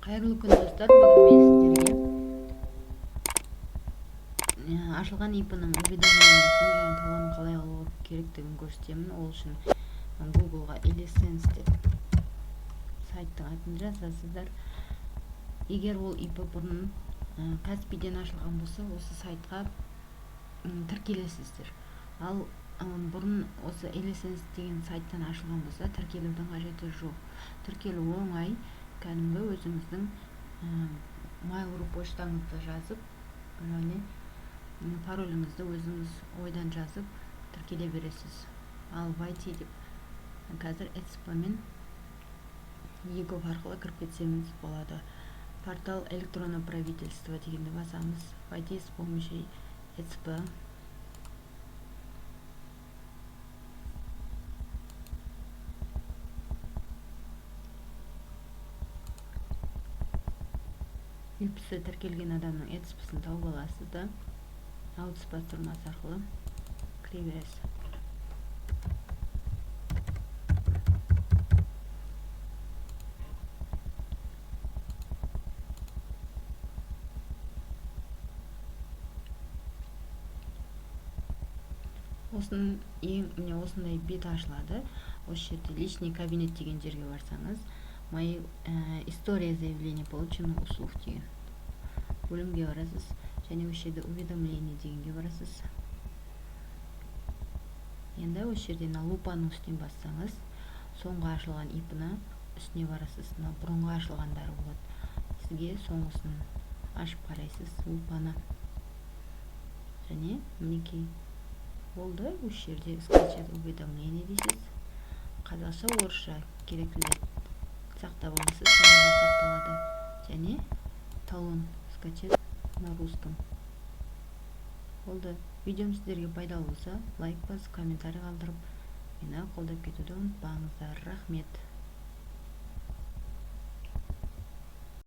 Қайырлы күн достар, бүгін мен сіздерге ашылған ИП-ның уведомлениясын және талонын қалай алу керектігін көрсетемін. Ол үшін Google-ға Elesense деп сайттың атын жазасыздар. Егер ол ИП бұрын Каспийден ашылған болса, осы сайтқа тіркелесіздер. Ал бұрын осы Elesense деген сайттан ашылған болса, тіркелудің қажеті жоқ. Тіркелу оңай. Кәдімгі өзіңіздің mail.ru поштаңызды жазып, және пароліңізді өзіңіз ойдан жазып тіркеле бересіз. Ал войти деп қазір ECSP мен егов арқылы кіріп кетсеңіз болады. Портал электронного правительства дегенді басамыз. Войти с помощью ECSP. ИП-сі тіркелген адамның ECSP-сін тауып аласыз да аудис бастырмасы арқылы кіре бересіз. Міне осындай бет ашылады. Осы жерде личный кабинет деген жерге барсаңыз, мои история заявления полученных услуг деген бөлімге барасыз, және осы жерде уведомление дегенге барасыз. Енді осы жерде лупаның үстіне бассаңыз, соңғы ашылған ИП-ны үстіне барасыз. Бұрынғы ашылғандары болады. Сізге соңғысын ашып қарайсыз лупаны. Және мінекей болды. Осы жерде скачать уведомление дейсіз. Қазақша, орысша керектілер сақтап аласыз, сонда сақталады. Және талон скачать на русском. Болды. Видеом сіздерге пайдалы болса, лайк басып, комментарий қалдырып, мені қолдап кетуді ұмытпаңыздар. Рахмет.